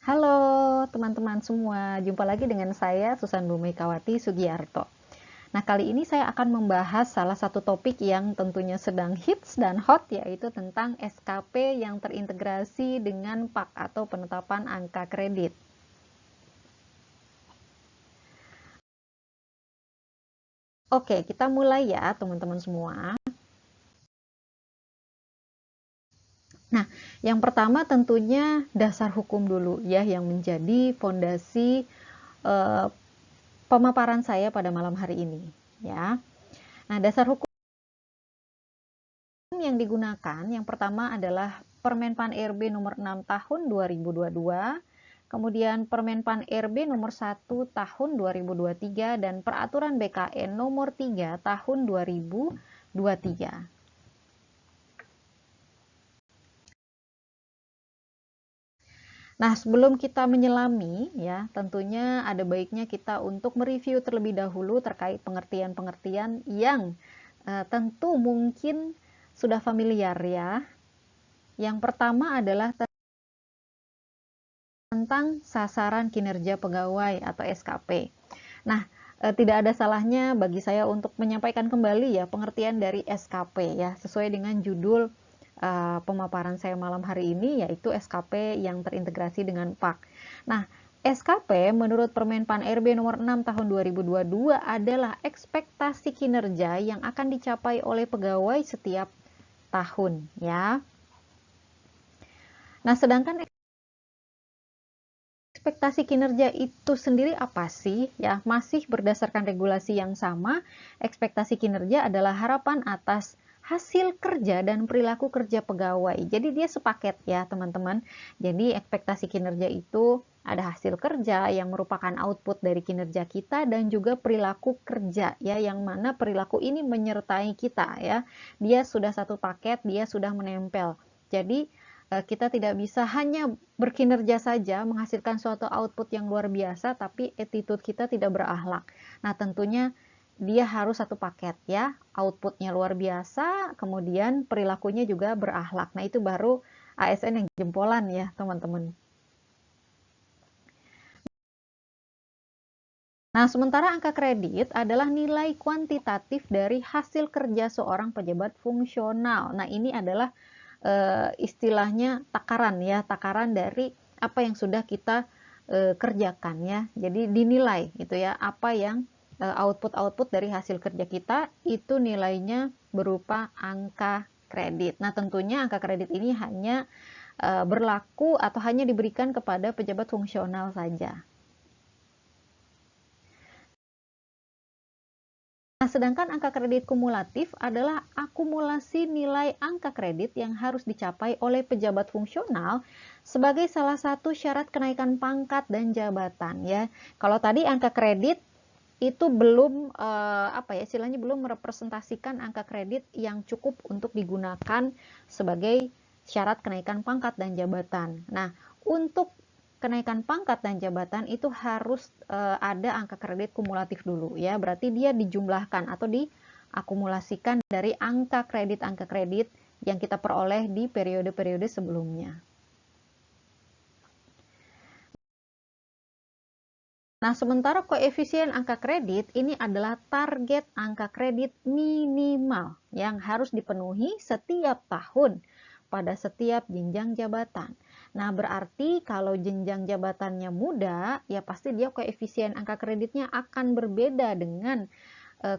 Halo teman-teman semua, jumpa lagi dengan saya Susan Bumaikawati Sugiarto. Nah, kali ini saya akan membahas salah satu topik yang tentunya sedang hits dan hot, yaitu tentang SKP yang terintegrasi dengan PAK atau penetapan angka kredit. Oke, kita mulai ya teman-teman semua. Nah, yang pertama tentunya dasar hukum dulu ya, yang menjadi fondasi eh, pemaparan saya pada malam hari ini ya. Nah, dasar hukum yang digunakan yang pertama adalah Permen Pan RB nomor 6 tahun 2022, kemudian Permen Pan RB nomor 1 tahun 2023 dan Peraturan BKN nomor 3 tahun 2023. Nah, sebelum kita menyelami ya, tentunya ada baiknya kita untuk mereview terlebih dahulu terkait pengertian-pengertian yang tentu mungkin sudah familiar ya. Yang pertama adalah tentang sasaran kinerja pegawai atau SKP. Nah, tidak ada salahnya bagi saya untuk menyampaikan kembali ya pengertian dari SKP ya, sesuai dengan judul pemaparan saya malam hari ini, yaitu SKP yang terintegrasi dengan PAK. Nah, SKP menurut Permen Pan RB nomor 6 tahun 2022 adalah ekspektasi kinerja yang akan dicapai oleh pegawai setiap tahun ya. Nah, sedangkan ekspektasi kinerja itu sendiri apa sih? Ya, masih berdasarkan regulasi yang sama, ekspektasi kinerja adalah harapan atas hasil kerja dan perilaku kerja pegawai. Jadi dia sepaket ya, teman-teman. Jadi ekspektasi kinerja itu ada hasil kerja yang merupakan output dari kinerja kita dan juga perilaku kerja ya, yang mana perilaku ini menyertai kita ya. Dia sudah satu paket, dia sudah menempel. Jadi kita tidak bisa hanya berkinerja saja menghasilkan suatu output yang luar biasa tapi attitude kita tidak berakhlak. Nah, tentunya dia harus satu paket ya, outputnya luar biasa, kemudian perilakunya juga berakhlak. Nah, itu baru ASN yang jempolan ya teman-teman. Nah, sementara angka kredit adalah nilai kuantitatif dari hasil kerja seorang pejabat fungsional. Nah, ini adalah istilahnya takaran ya, takaran dari apa yang sudah kita kerjakan ya. Jadi dinilai gitu ya, apa yang output-output dari hasil kerja kita itu nilainya berupa angka kredit. Nah, tentunya angka kredit ini hanya berlaku atau hanya diberikan kepada pejabat fungsional saja. Nah, sedangkan angka kredit kumulatif adalah akumulasi nilai angka kredit yang harus dicapai oleh pejabat fungsional sebagai salah satu syarat kenaikan pangkat dan jabatan ya. Kalau tadi angka kredit itu belum apa ya, istilahnya belum merepresentasikan angka kredit yang cukup untuk digunakan sebagai syarat kenaikan pangkat dan jabatan. Nah, untuk kenaikan pangkat dan jabatan itu harus ada angka kredit kumulatif dulu ya. Berarti dia dijumlahkan atau diakumulasikan dari angka kredit yang kita peroleh di periode-periode sebelumnya. Nah, sementara koefisien angka kredit ini adalah target angka kredit minimal yang harus dipenuhi setiap tahun pada setiap jenjang jabatan. Nah, berarti kalau jenjang jabatannya muda, ya pasti dia koefisien angka kreditnya akan berbeda dengan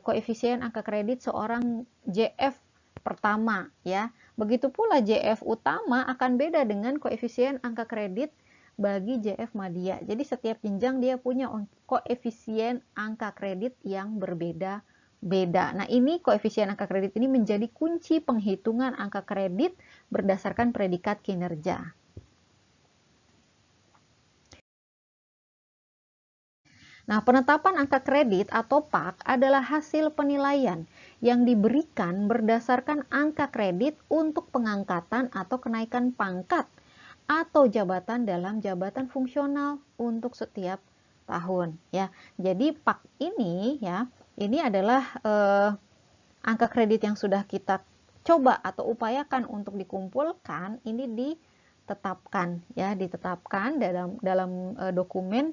koefisien angka kredit seorang JF pertama ya. Begitu pula JF utama akan beda dengan koefisien angka kredit bagi JF Madya. Jadi setiap jenjang dia punya koefisien angka kredit yang berbeda-beda. Nah, ini koefisien angka kredit ini menjadi kunci penghitungan angka kredit berdasarkan predikat kinerja. Nah, penetapan angka kredit atau PAK adalah hasil penilaian yang diberikan berdasarkan angka kredit untuk pengangkatan atau kenaikan pangkat atau jabatan dalam jabatan fungsional untuk setiap tahun ya. Jadi PAK ini ya, ini adalah angka kredit yang sudah kita coba atau upayakan untuk dikumpulkan ini di ditetapkan ya, ditetapkan dalam dokumen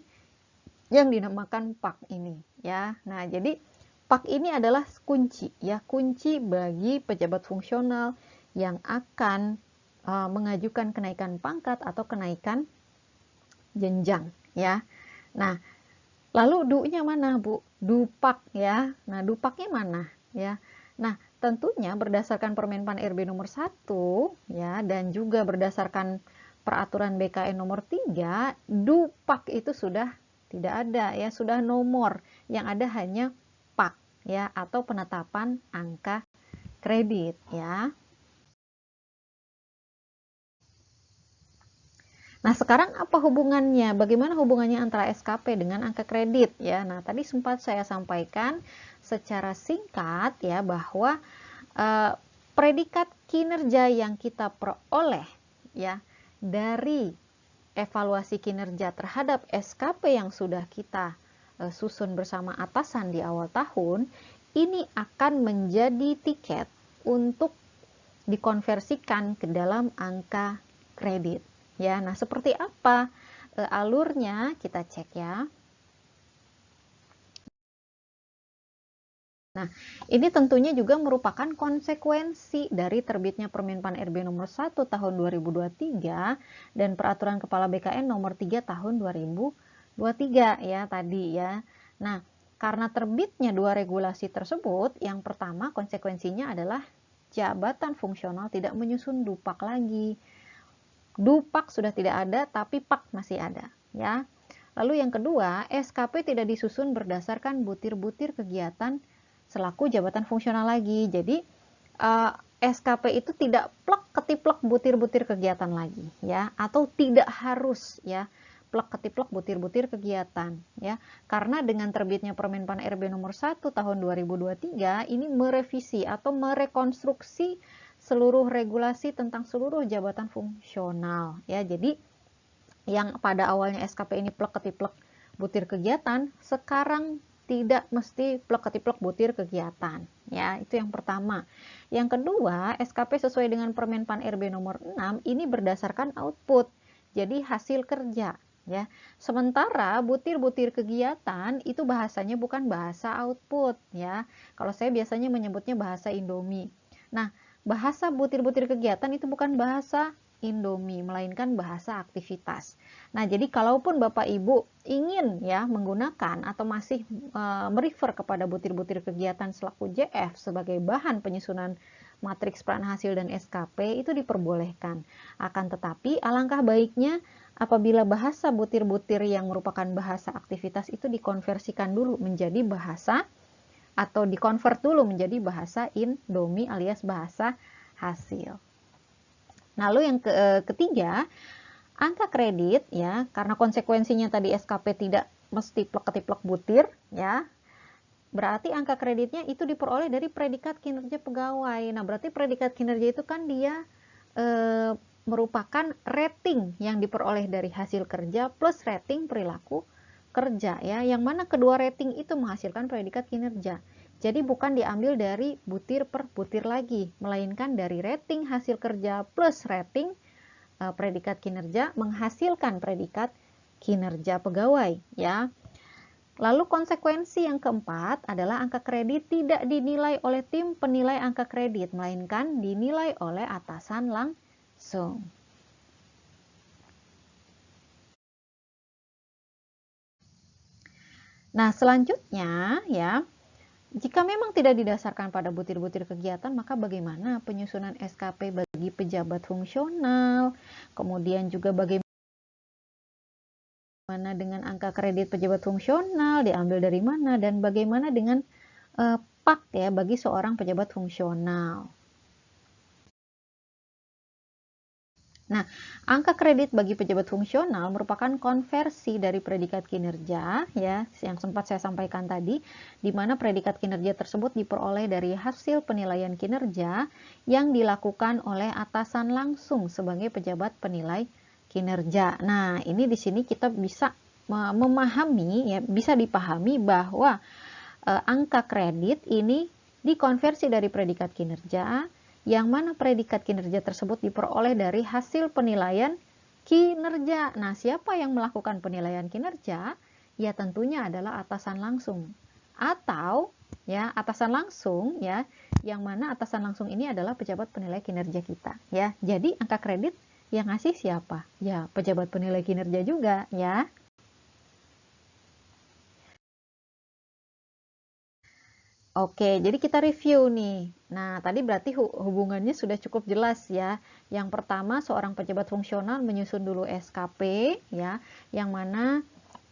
yang dinamakan PAK ini ya. Nah, jadi PAK ini adalah kunci ya, kunci bagi pejabat fungsional yang akan mengajukan kenaikan pangkat atau kenaikan jenjang ya. Nah, lalu du-nya mana, Bu? Dupak ya. Nah, dupaknya mana ya? Nah, tentunya berdasarkan Permenpan RB nomor 1 ya, dan juga berdasarkan peraturan BKN nomor 3, dupak itu sudah tidak ada ya, sudah nomor. Yang ada hanya pak ya, atau penetapan angka kredit ya. Nah, sekarang apa hubungannya? Bagaimana hubungannya antara SKP dengan angka kredit ya? Nah, tadi sempat saya sampaikan secara singkat ya bahwa predikat kinerja yang kita peroleh ya dari evaluasi kinerja terhadap SKP yang sudah kita susun bersama atasan di awal tahun, ini akan menjadi tiket untuk dikonversikan ke dalam angka kredit. Ya, nah seperti apa alurnya kita cek ya. Nah, ini tentunya juga merupakan konsekuensi dari terbitnya Permenpan RB nomor 1 tahun 2023 dan Peraturan Kepala BKN nomor 3 tahun 2023 ya tadi ya. Nah, karena terbitnya dua regulasi tersebut, yang pertama konsekuensinya adalah jabatan fungsional tidak menyusun dupak lagi. Dupak sudah tidak ada, tapi pak masih ada ya. Lalu yang kedua, SKP tidak disusun berdasarkan butir-butir kegiatan selaku jabatan fungsional lagi. Jadi SKP itu tidak plek ketiplek butir-butir kegiatan lagi ya, atau tidak harus ya plek ketiplek butir-butir kegiatan ya. Karena dengan terbitnya Permenpan RB nomor 1 tahun 2023 ini merevisi atau merekonstruksi seluruh regulasi tentang seluruh jabatan fungsional ya. Jadi yang pada awalnya SKP ini plek ketiplek butir kegiatan, sekarang tidak mesti plek ketiplek butir kegiatan ya. Itu yang pertama. Yang kedua, SKP sesuai dengan Permenpan RB nomor 6 ini berdasarkan output, jadi hasil kerja ya. Sementara butir-butir kegiatan itu bahasanya bukan bahasa output ya. Kalau saya biasanya menyebutnya bahasa Indomie. Nah, bahasa butir-butir kegiatan itu bukan bahasa Indomie, melainkan bahasa aktivitas. Nah, jadi kalaupun Bapak Ibu ingin ya menggunakan atau masih merefer kepada butir-butir kegiatan selaku JF sebagai bahan penyusunan matriks peran hasil dan SKP, itu diperbolehkan. Akan tetapi alangkah baiknya apabila bahasa butir-butir yang merupakan bahasa aktivitas itu dikonversikan dulu menjadi bahasa atau dikonvert dulu menjadi bahasa Indomie alias bahasa hasil. Lalu yang ketiga, angka kredit ya, karena konsekuensinya tadi SKP tidak mesti plek-ketiplek butir ya. Berarti angka kreditnya itu diperoleh dari predikat kinerja pegawai. Nah, berarti predikat kinerja itu kan dia merupakan rating yang diperoleh dari hasil kerja plus rating perilaku kerja ya. Yang mana kedua rating itu menghasilkan predikat kinerja. Jadi bukan diambil dari butir per butir lagi, melainkan dari rating hasil kerja plus rating predikat kinerja menghasilkan predikat kinerja pegawai ya. Lalu konsekuensi yang keempat adalah angka kredit tidak dinilai oleh tim penilai angka kredit, melainkan dinilai oleh atasan langsung. Nah, selanjutnya ya, jika memang tidak didasarkan pada butir-butir kegiatan, maka bagaimana penyusunan SKP bagi pejabat fungsional, kemudian juga bagaimana dengan angka kredit pejabat fungsional, diambil dari mana, dan bagaimana dengan PAK ya bagi seorang pejabat fungsional. Nah, angka kredit bagi pejabat fungsional merupakan konversi dari predikat kinerja ya, yang sempat saya sampaikan tadi, di mana predikat kinerja tersebut diperoleh dari hasil penilaian kinerja yang dilakukan oleh atasan langsung sebagai pejabat penilai kinerja. Nah, ini di sini kita bisa memahami ya, bisa dipahami bahwa angka kredit ini dikonversi dari predikat kinerja yang mana predikat kinerja tersebut diperoleh dari hasil penilaian kinerja. Nah, siapa yang melakukan penilaian kinerja? Ya, tentunya adalah atasan langsung. Atau ya, atasan langsung ya, yang mana atasan langsung ini adalah pejabat penilai kinerja kita ya. Jadi angka kredit yang ngasih siapa? Ya, pejabat penilai kinerja juga ya. Oke, jadi kita review nih. Nah, tadi berarti hubungannya sudah cukup jelas ya. Yang pertama, seorang pejabat fungsional menyusun dulu SKP ya, yang mana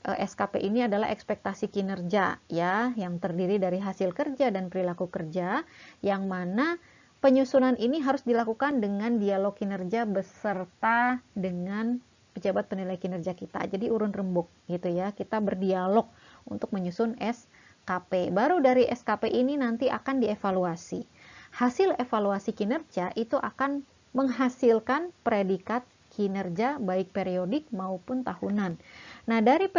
SKP ini adalah ekspektasi kinerja ya, yang terdiri dari hasil kerja dan perilaku kerja, yang mana penyusunan ini harus dilakukan dengan dialog kinerja beserta dengan pejabat penilai kinerja kita. Jadi urun rembuk gitu ya. Kita berdialog untuk menyusun SKP. Baru dari SKP ini nanti akan dievaluasi. Hasil evaluasi kinerja itu akan menghasilkan predikat kinerja baik periodik maupun tahunan. Nah, dari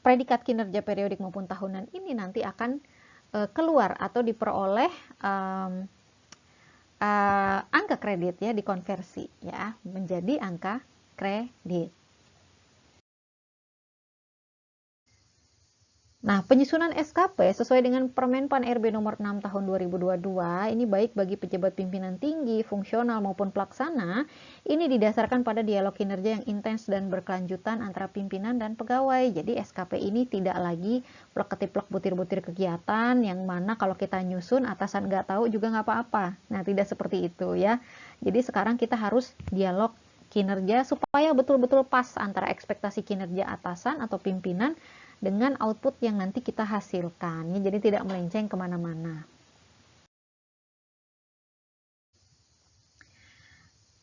predikat kinerja periodik maupun tahunan ini nanti akan keluar atau diperoleh angka kredit ya, dikonversi ya menjadi angka kredit. Nah, penyusunan SKP sesuai dengan Permen Pan RB nomor 6 tahun 2022, ini baik bagi pejabat pimpinan tinggi, fungsional maupun pelaksana, ini didasarkan pada dialog kinerja yang intens dan berkelanjutan antara pimpinan dan pegawai. Jadi SKP ini tidak lagi plek-ketiplek butir-butir kegiatan, yang mana kalau kita nyusun atasan nggak tahu juga nggak apa-apa. Nah, tidak seperti itu ya. Jadi sekarang kita harus dialog kinerja supaya betul-betul pas antara ekspektasi kinerja atasan atau pimpinan dengan output yang nanti kita hasilkan. Jadi tidak melenceng kemana-mana.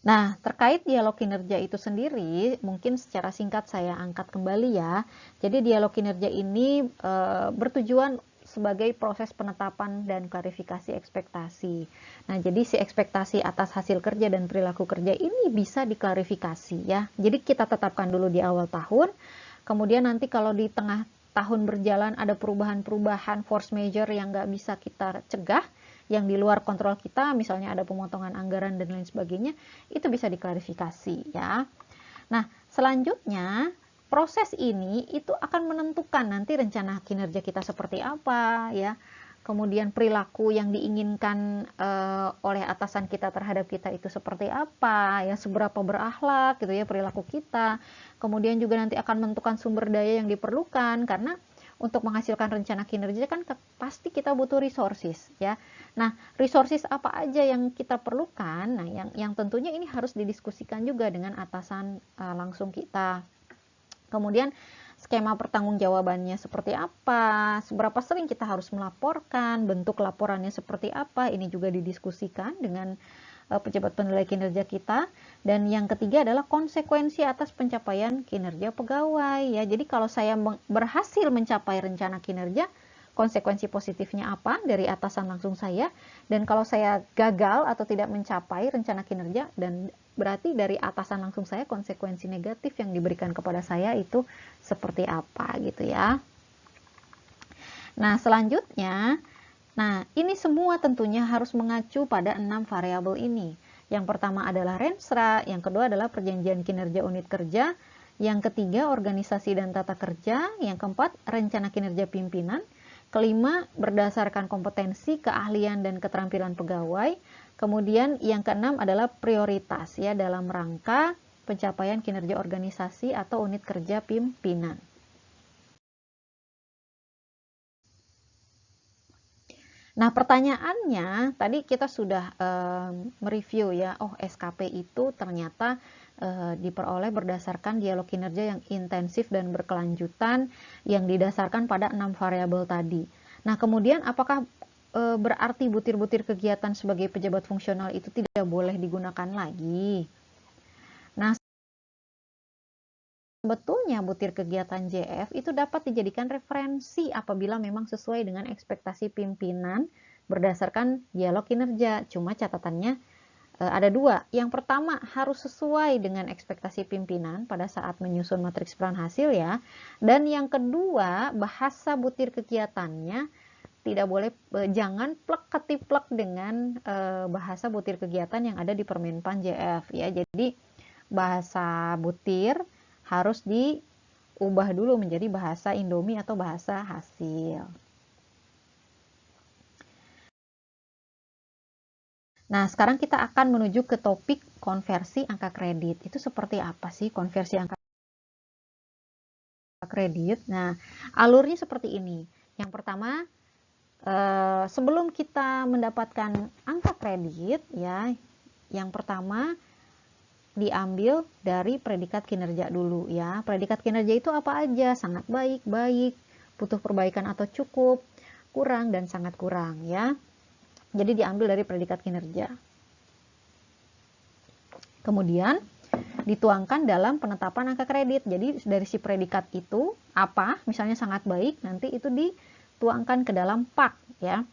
Nah, terkait dialog kinerja itu sendiri, mungkin secara singkat saya angkat kembali ya. Jadi dialog kinerja ini bertujuan sebagai proses penetapan dan klarifikasi ekspektasi. Nah, jadi si ekspektasi atas hasil kerja dan perilaku kerja ini bisa diklarifikasi ya. Jadi kita tetapkan dulu di awal tahun, kemudian nanti kalau di tengah tahun berjalan ada perubahan-perubahan force major yang nggak bisa kita cegah, yang di luar kontrol kita, misalnya ada pemotongan anggaran dan lain sebagainya, itu bisa diklarifikasi ya. Nah, selanjutnya proses ini itu akan menentukan nanti rencana kinerja kita seperti apa ya. Kemudian perilaku yang diinginkan oleh atasan kita terhadap kita itu seperti apa ya, seberapa berakhlak gitu ya perilaku kita. Kemudian juga nanti akan menentukan sumber daya yang diperlukan, karena untuk menghasilkan rencana kinerja kan pasti kita butuh resources ya. Nah, resources apa aja yang kita perlukan? Nah, yang tentunya ini harus didiskusikan juga dengan atasan langsung kita. Kemudian skema pertanggungjawabannya seperti apa, seberapa sering kita harus melaporkan, bentuk laporannya seperti apa, ini juga didiskusikan dengan pejabat penilai kinerja kita. Dan yang ketiga adalah konsekuensi atas pencapaian kinerja pegawai ya. Jadi kalau saya berhasil mencapai rencana kinerja, konsekuensi positifnya apa dari atasan langsung saya, dan kalau saya gagal atau tidak mencapai rencana kinerja, dan berarti dari atasan langsung saya konsekuensi negatif yang diberikan kepada saya itu seperti apa gitu ya. Nah, selanjutnya, nah ini semua tentunya harus mengacu pada 6 variabel ini. Yang pertama adalah Renstra, yang kedua adalah perjanjian kinerja unit kerja, yang ketiga organisasi dan tata kerja, yang keempat rencana kinerja pimpinan, kelima berdasarkan kompetensi, keahlian dan keterampilan pegawai, kemudian yang keenam adalah prioritas ya dalam rangka pencapaian kinerja organisasi atau unit kerja pimpinan. Nah, pertanyaannya tadi kita sudah mereview ya, oh SKP itu ternyata diperoleh berdasarkan dialog kinerja yang intensif dan berkelanjutan yang didasarkan pada 6 variabel tadi. Nah, kemudian apakah berarti butir-butir kegiatan sebagai pejabat fungsional itu tidak boleh digunakan lagi? Nah, sebetulnya butir kegiatan JF itu dapat dijadikan referensi apabila memang sesuai dengan ekspektasi pimpinan berdasarkan dialog kinerja. Cuma catatannya ada dua. Yang pertama harus sesuai dengan ekspektasi pimpinan pada saat menyusun matriks peran hasil ya. Dan yang kedua bahasa butir kegiatannya tidak boleh, jangan plek ketiplek dengan bahasa butir kegiatan yang ada di Permenpan JF ya. Jadi bahasa butir harus diubah dulu menjadi bahasa Indomie atau bahasa hasil. Nah, sekarang kita akan menuju ke topik konversi angka kredit. Itu seperti apa sih konversi angka kredit? Nah, alurnya seperti ini. Yang pertama, sebelum kita mendapatkan angka kredit, ya, yang pertama diambil dari predikat kinerja dulu ya. Predikat kinerja itu apa aja? Sangat baik, baik, butuh perbaikan atau cukup, kurang, dan sangat kurang ya. Jadi diambil dari predikat kinerja. Kemudian dituangkan dalam penetapan angka kredit. Jadi dari si predikat itu apa? Misalnya sangat baik, nanti itu dituangkan ke dalam PAK ya.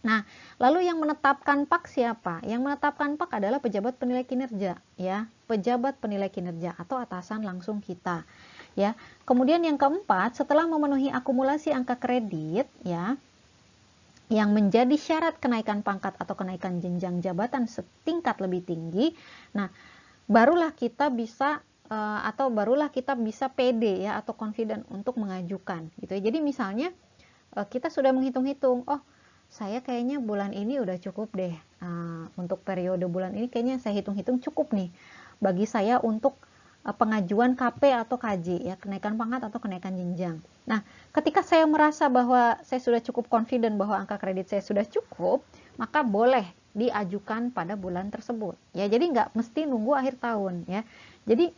Nah, lalu yang menetapkan PAK siapa? Yang menetapkan PAK adalah pejabat penilai kinerja ya, pejabat penilai kinerja atau atasan langsung kita ya. Kemudian yang keempat, setelah memenuhi akumulasi angka kredit ya, yang menjadi syarat kenaikan pangkat atau kenaikan jenjang jabatan setingkat lebih tinggi. Nah, barulah kita bisa barulah kita bisa pede ya atau confident untuk mengajukan gitu ya. Jadi misalnya kita sudah menghitung-hitung, oh saya kayaknya bulan ini udah cukup deh, untuk periode bulan ini kayaknya saya hitung-hitung cukup nih bagi saya untuk pengajuan KP atau KJ ya, kenaikan pangkat atau kenaikan jenjang. Nah, ketika saya merasa bahwa saya sudah cukup confident bahwa angka kredit saya sudah cukup, maka boleh diajukan pada bulan tersebut ya. Jadi nggak mesti nunggu akhir tahun ya. Jadi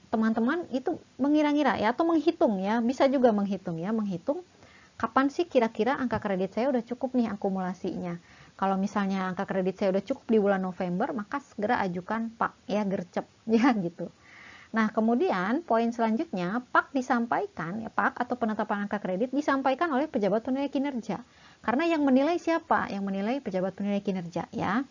teman-teman itu mengira-ngira ya atau menghitung ya, bisa juga menghitung ya, menghitung kapan sih kira-kira angka kredit saya udah cukup nih akumulasinya. Kalau misalnya angka kredit saya udah cukup di bulan November, maka segera ajukan PAK ya, gercep ya gitu. Nah, kemudian poin selanjutnya, PAK disampaikan, ya, PAK atau penetapan angka kredit disampaikan oleh pejabat penilai kinerja. Karena yang menilai siapa? Yang menilai pejabat penilai kinerja ya.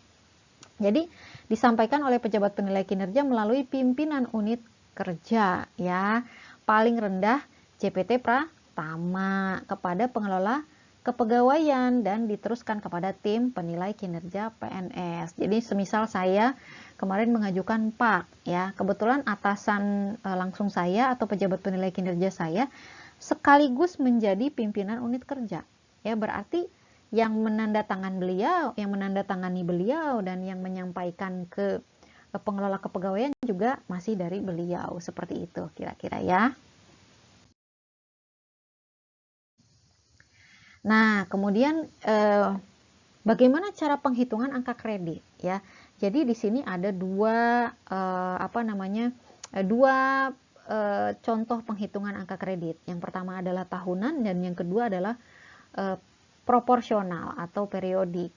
Jadi disampaikan oleh pejabat penilai kinerja melalui pimpinan unit kerja ya. Paling rendah JPT Pratama kepada pengelola kepegawaian dan diteruskan kepada tim penilai kinerja PNS. Jadi semisal saya kemarin mengajukan PAK ya, kebetulan atasan langsung saya atau pejabat penilai kinerja saya sekaligus menjadi pimpinan unit kerja. Ya, berarti yang menandatangani beliau dan yang menyampaikan ke pengelola kepegawaian juga masih dari beliau. Seperti itu kira-kira ya. Nah, kemudian bagaimana cara penghitungan angka kredit ya? Jadi di sini ada dua contoh penghitungan angka kredit. Yang pertama adalah tahunan dan yang kedua adalah proporsional atau periodik.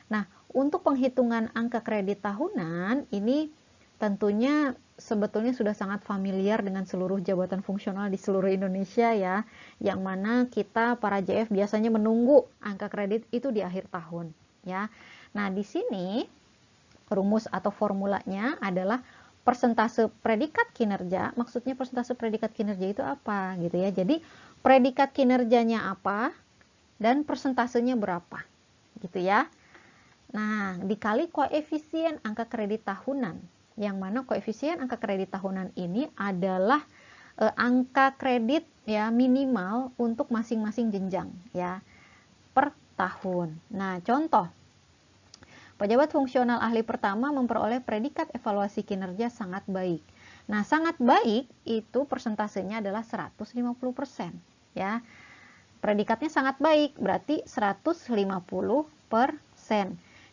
Nah, untuk penghitungan angka kredit tahunan ini tentunya sebetulnya sudah sangat familiar dengan seluruh jabatan fungsional di seluruh Indonesia ya, yang mana kita para JF biasanya menunggu angka kredit itu di akhir tahun ya. Nah, di sini rumus atau formulanya adalah persentase predikat kinerja. Maksudnya persentase predikat kinerja itu apa gitu ya. Jadi predikat kinerjanya apa dan persentasenya berapa gitu ya. Nah, dikali koefisien angka kredit tahunan, yang mana koefisien angka kredit tahunan ini adalah angka kredit ya minimal untuk masing-masing jenjang ya per tahun. Nah, contoh pejabat fungsional ahli pertama memperoleh predikat evaluasi kinerja sangat baik. Nah, sangat baik itu persentasenya adalah 150% ya. Predikatnya sangat baik, berarti 150%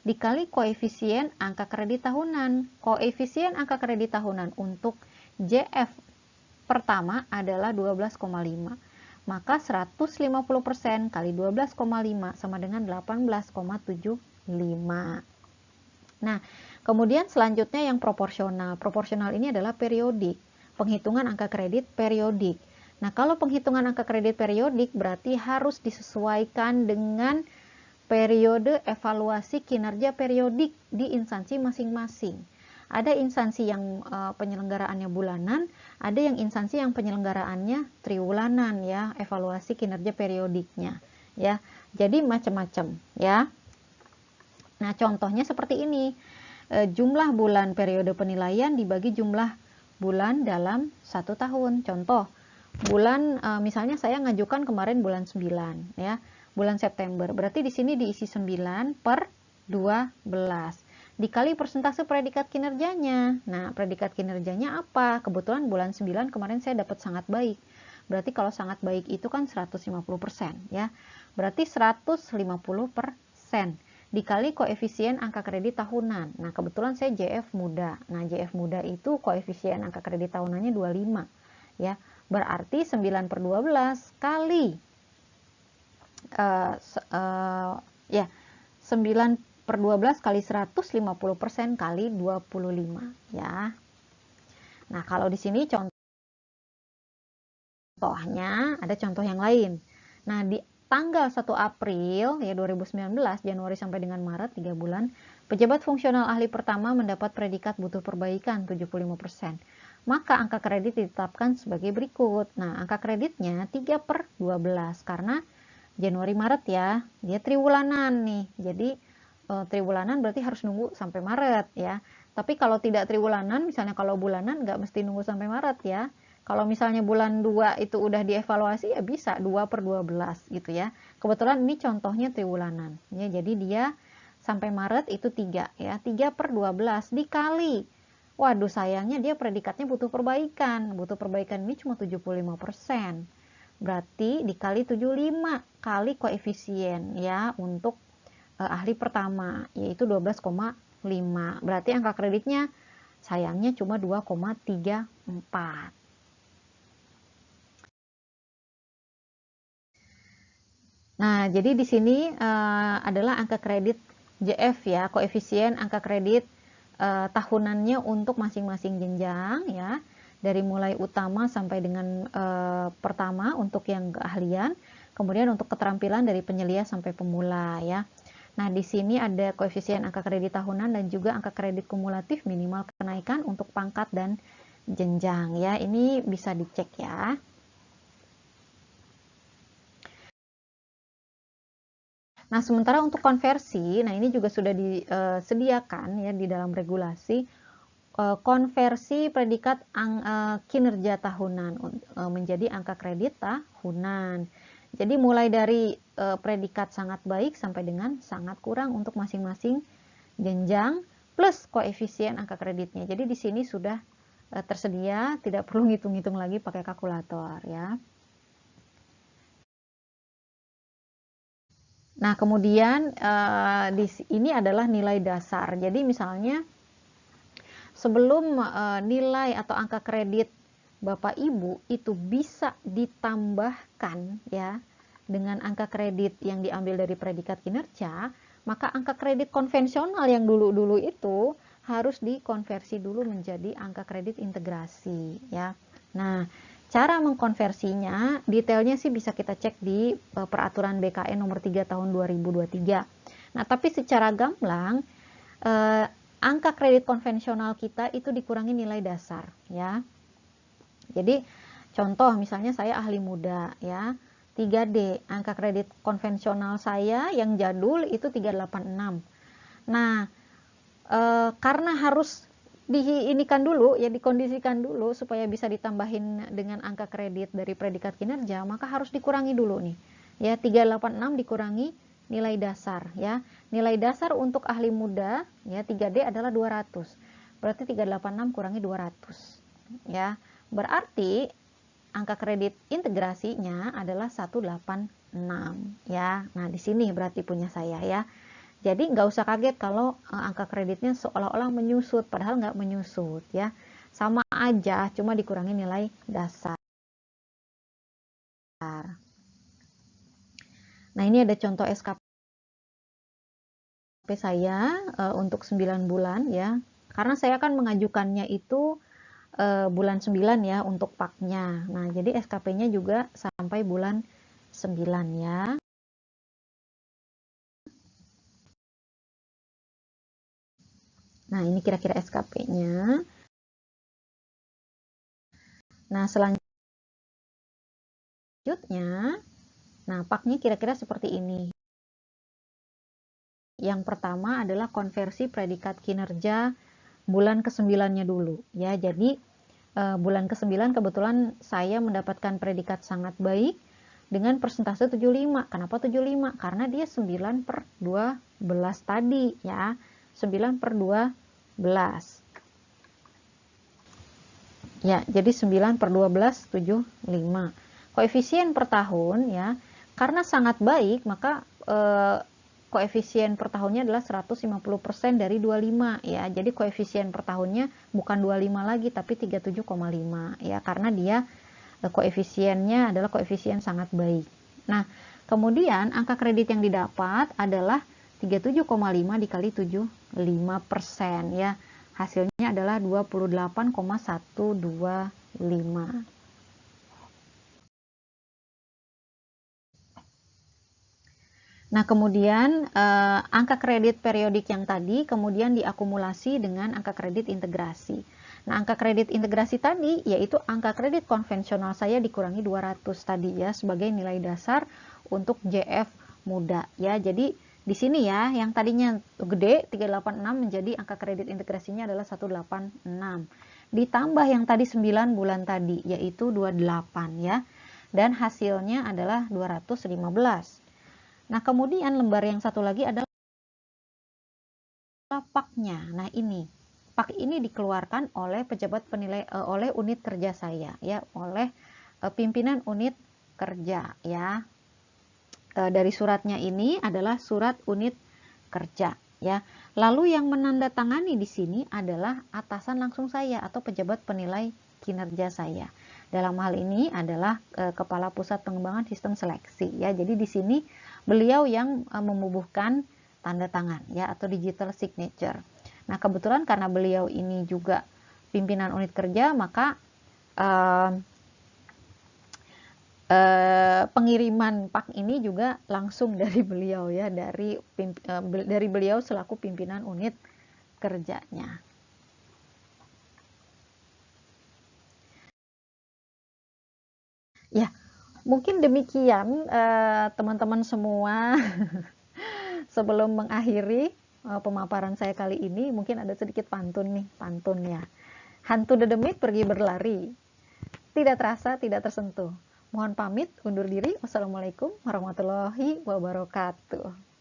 dikali koefisien angka kredit tahunan. Koefisien angka kredit tahunan untuk JF pertama adalah 12,5. Maka 150% kali 12,5 sama dengan 18,75. Nah, kemudian selanjutnya yang proporsional. Proporsional ini adalah periodik. Penghitungan angka kredit periodik. Nah, kalau penghitungan angka kredit periodik berarti harus disesuaikan dengan periode evaluasi kinerja periodik di instansi masing-masing. Ada instansi yang penyelenggaraannya bulanan, ada yang instansi yang penyelenggaraannya triwulanan ya, evaluasi kinerja periodiknya ya. Jadi macam-macam ya. Nah, contohnya seperti ini. Jumlah bulan periode penilaian dibagi jumlah bulan dalam 1 tahun. Contoh, bulan misalnya saya ngajukan kemarin bulan 9 ya. Bulan September. Berarti di sini diisi 9 per 12. Dikali persentase predikat kinerjanya. Nah, predikat kinerjanya apa? Kebetulan bulan 9 kemarin saya dapat sangat baik. Berarti kalau sangat baik itu kan 150% ya. Berarti 150% dikali koefisien angka kredit tahunan. Nah, kebetulan saya JF muda. Nah, JF muda itu koefisien angka kredit tahunannya 25 ya. Berarti 9 per 12 kali ya 9 per 12 kali 150% kali 25 ya. Nah, kalau di sini contohnya ada contoh yang lain. Nah, di tanggal 1 April ya 2019, Januari sampai dengan Maret 3 bulan, pejabat fungsional ahli pertama mendapat predikat butuh perbaikan 75%. Maka angka kredit ditetapkan sebagai berikut. Nah, angka kreditnya 3 per 12 karena Januari Maret ya, dia triwulanan nih. Jadi triwulanan berarti harus nunggu sampai Maret ya. Tapi kalau tidak triwulanan, misalnya kalau bulanan nggak mesti nunggu sampai Maret ya. Kalau misalnya bulan 2 itu udah dievaluasi ya bisa 2 per 12 gitu ya. Kebetulan ini contohnya triwulanan. Ya, jadi dia sampai Maret itu 3 ya. 3 per 12 dikali. Waduh sayangnya dia predikatnya butuh perbaikan. Butuh perbaikan ini cuma 75%. Berarti dikali 75 kali koefisien ya untuk ahli pertama yaitu 12,5. Berarti angka kreditnya sayangnya cuma 2,34. Nah, jadi di sini adalah angka kredit JF ya, koefisien angka kredit tahunannya untuk masing-masing jenjang ya, dari mulai utama sampai dengan pertama untuk yang keahlian, kemudian untuk keterampilan dari penyelia sampai pemula ya. Nah, di sini ada koefisien angka kredit tahunan dan juga angka kredit kumulatif minimal kenaikan untuk pangkat dan jenjang ya. Ini bisa dicek ya. Nah, sementara untuk konversi, nah ini juga sudah disediakan ya di dalam regulasi konversi predikat kinerja tahunan menjadi angka kredit tahunan. Jadi mulai dari predikat sangat baik sampai dengan sangat kurang untuk masing-masing jenjang plus koefisien angka kreditnya. Jadi di sini sudah tersedia, tidak perlu ngitung-ngitung lagi pakai kalkulator ya. Nah, kemudian ini adalah nilai dasar. Jadi misalnya sebelum nilai atau angka kredit Bapak Ibu itu bisa ditambahkan ya dengan angka kredit yang diambil dari predikat kinerja, maka angka kredit konvensional yang dulu-dulu itu harus dikonversi dulu menjadi angka kredit integrasi ya. Nah, cara mengkonversinya detailnya sih bisa kita cek di peraturan BKN nomor 3 tahun 2023. Nah, tapi secara gamblang angka kredit konvensional kita itu dikurangi nilai dasar ya. Jadi contoh misalnya saya ahli muda ya. 3D, angka kredit konvensional saya yang jadul itu 386. Nah, karena harus diinikan dulu ya, dikondisikan dulu supaya bisa ditambahin dengan angka kredit dari predikat kinerja, maka harus dikurangi dulu nih ya. 386 dikurangi nilai dasar ya. Nilai dasar untuk ahli muda ya 3D adalah 200, berarti 386 kurangi 200 ya, berarti angka kredit integrasinya adalah 186 ya. Nah, di sini berarti punya saya ya. Jadi nggak usah kaget kalau angka kreditnya seolah-olah menyusut, padahal nggak menyusut ya. Sama aja, cuma dikurangi nilai dasar. Nah, ini ada contoh SKP saya untuk 9 bulan ya. Karena saya akan mengajukannya itu bulan 9 ya untuk PAK-nya. Nah, jadi SKP-nya juga sampai bulan 9 ya. Nah, ini kira-kira SKP-nya. Nah, selanjutnya, nah PAK-nya kira-kira seperti ini. Yang pertama adalah konversi predikat kinerja bulan ke-9-nya dulu ya. Jadi bulan ke-9 kebetulan saya mendapatkan predikat sangat baik dengan persentase 75. Kenapa 75? Karena dia 9/12 tadi ya. 9/12. Ya, jadi 9/12 75. Koefisien per tahun ya, karena sangat baik maka koefisien per tahunnya adalah 150% dari 25 ya. Jadi koefisien per tahunnya bukan 25 lagi tapi 37,5 ya, karena dia koefisiennya adalah koefisien sangat baik. Nah, kemudian angka kredit yang didapat adalah 37,5 dikali 75% ya. Hasilnya adalah 28,125. Nah, kemudian angka kredit periodik yang tadi kemudian diakumulasi dengan angka kredit integrasi. Nah, angka kredit integrasi tadi yaitu angka kredit konvensional saya dikurangi 200 tadi ya sebagai nilai dasar untuk JF muda ya. Jadi di sini ya yang tadinya gede 386 menjadi angka kredit integrasinya adalah 186. Ditambah yang tadi 9 bulan tadi yaitu 28 ya. Dan hasilnya adalah 215. Nah, kemudian lembar yang satu lagi adalah PAK-nya. Nah, ini PAK ini dikeluarkan oleh pejabat penilai oleh unit kerja saya ya, oleh pimpinan unit kerja ya. Dari suratnya ini adalah surat unit kerja ya. Lalu yang menandatangani di sini adalah atasan langsung saya atau pejabat penilai kinerja saya. Dalam hal ini adalah Kepala Pusat Pengembangan Sistem Seleksi ya. Jadi di sini beliau yang membubuhkan tanda tangan ya atau digital signature. Nah, kebetulan karena beliau ini juga pimpinan unit kerja, maka pengiriman PAK ini juga langsung dari beliau ya, dari beliau selaku pimpinan unit kerjanya. Ya, mungkin demikian teman-teman semua. Sebelum mengakhiri pemaparan saya kali ini, mungkin ada sedikit pantun nih, pantun ya. Hantu dedemit pergi berlari, tidak terasa, tidak tersentuh. Mohon pamit, undur diri. Wassalamualaikum warahmatullahi wabarakatuh.